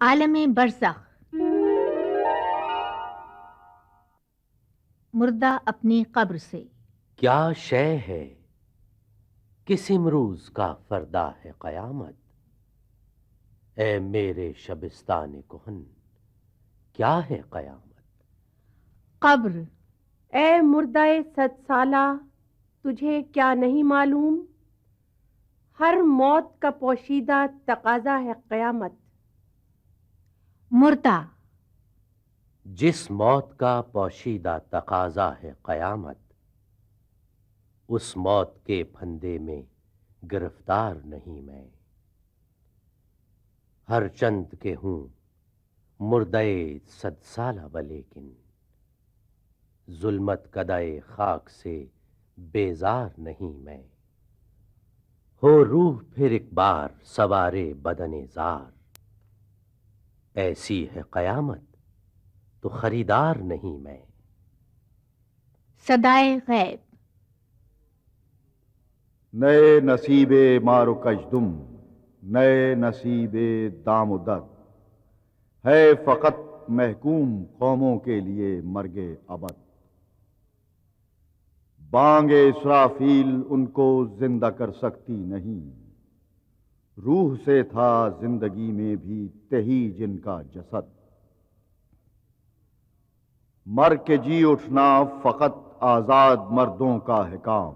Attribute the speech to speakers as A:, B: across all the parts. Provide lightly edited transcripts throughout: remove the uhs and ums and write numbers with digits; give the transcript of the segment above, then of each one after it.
A: عالم برزخ، مردہ اپنی قبر سے۔
B: کیا شے ہے کس امروز کا فردا ہے قیامت؟ اے میرے شبستان کہن، کیا ہے قیامت؟
A: قبر،
C: اے مردہ 100 سالہ، تجھے کیا نہیں معلوم؟ ہر موت کا پوشیدہ تقاضا ہے قیامت۔
A: مردہ،
B: جس موت کا پوشیدہ تقاضا ہے قیامت، اس موت کے پھندے میں گرفتار نہیں میں۔ ہر چند کے ہوں مردے 100 سالہ ولیکن، ظلمت کدائے خاک سے بیزار نہیں میں۔ ہو روح پھر ایک بار سوارے بدن زار، ایسی ہے قیامت تو خریدار نہیں میں۔
A: صدائے غیب،
D: نئے نصیب مارو کجدم، نئے نصیب دام و در، ہے فقط محکوم قوموں کے لیے مرگ ابد۔ بانگ اسرافیل ان کو زندہ کر سکتی نہیں، روح سے تھا زندگی میں بھی تہی جن کا جسد۔ مر کے جی اٹھنا فقط آزاد مردوں کا ہے کام،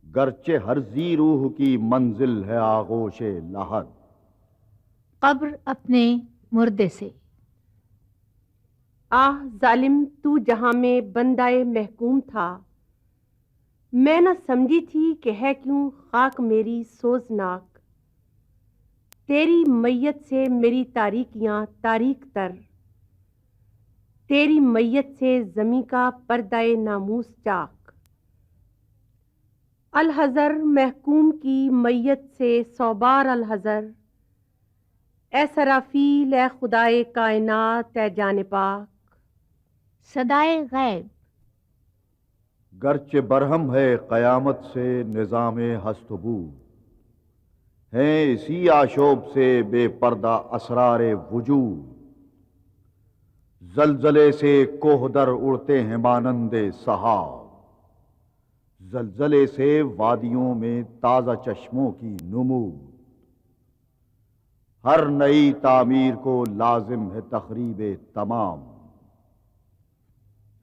D: گرچہ ہر ذی روح کی منزل ہے آغوش لحد۔
A: قبر اپنے مردے سے۔
C: آہ ظالم، تو جہاں میں بندہ محکوم تھا، میں نہ سمجھی تھی کہ ہے کیوں خاک میری سوزناک۔ تیری میت سے میری تاریکیاں تاریک تر، تیری میت سے زمیں کا پردہ ناموس چاک۔ الحذر محکوم کی میت سے 100 بار الحذر، اے سرافیل، اے خدائے کائنات، اے جان پاک۔
A: صدائے غیب،
D: گرچہ برہم ہے قیامت سے نظام ہست و بود، ہیں اسی آشوب سے بے پردہ اسرار وجود۔ زلزلے سے کوہ در اڑتے ہیں مانند سحاب، زلزلے سے وادیوں میں تازہ چشموں کی نمود۔ ہر نئی تعمیر کو لازم ہے تخریب تمام،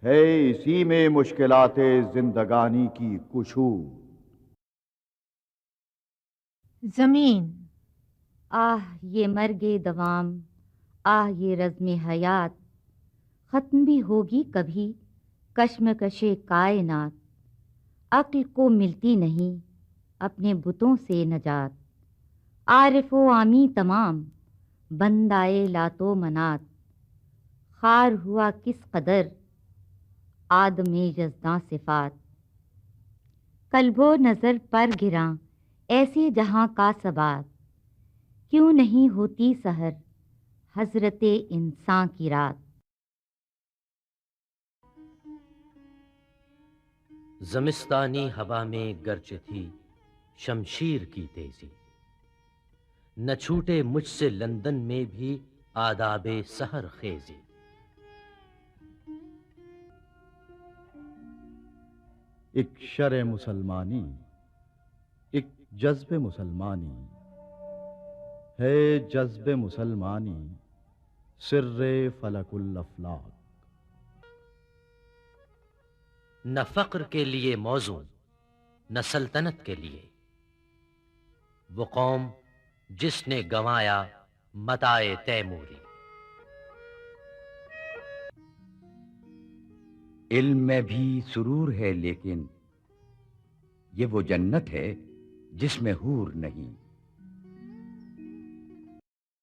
D: ہے اسی میں مشکلات زندگانی کی کشود۔
A: زمین،
E: آہ یہ مرگ دوام، آہ یہ رزم حیات، ختم بھی ہوگی کبھی کشمکش کائنات۔ عقل کو ملتی نہیں اپنے بتوں سے نجات، عارف و عامی تمام بندائے لات و منات۔ خار ہوا کس قدر آدم یزداں صفات، قلب و نظر پر گراں ایسے جہاں کا ثبات۔ کیوں نہیں ہوتی سحر حضرت انسان کی رات۔
B: زمستانی ہوا میں گرچہ تھی شمشیر کی تیزی، نہ چھوٹے مجھ سے لندن میں بھی آداب سحر خیزی۔
D: ایک شرع مسلمانی، ایک جذب مسلمانی، ہے جذب مسلمانی سر فلک الافلاک۔
B: نہ فقر کے لیے موزوں نہ سلطنت کے لیے، وہ قوم جس نے گنوایا متاع تیموری۔
F: علم میں بھی سرور ہے لیکن یہ وہ جنت ہے جس میں حور نہیں۔